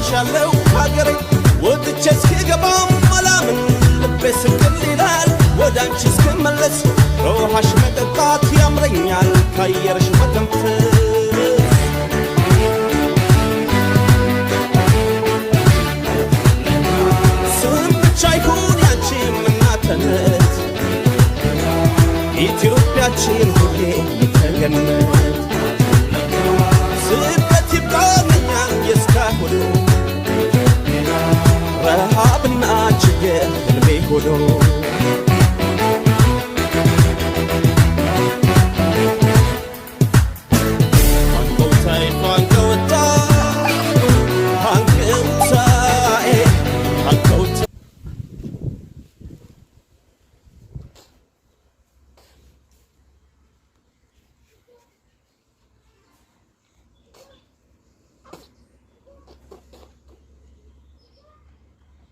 ናፍቄሻለሁ ሀገሬ ወጥቼ እስክገባም አላምን ልቤ ስቅል ይላል ወደ አንቺ እስክመለስ ከውሃሽ መጠጣት ያምረኛል ከአየርሽ መተንፈስ ስም ብቻ ይሁን ያንቺም እናትነት ኢትዮጵያችን ሁሌ የተገነት ስደት ይብቃኛል የእስካሁኑ ረሃብና ችግር ህልሜ ሆኖ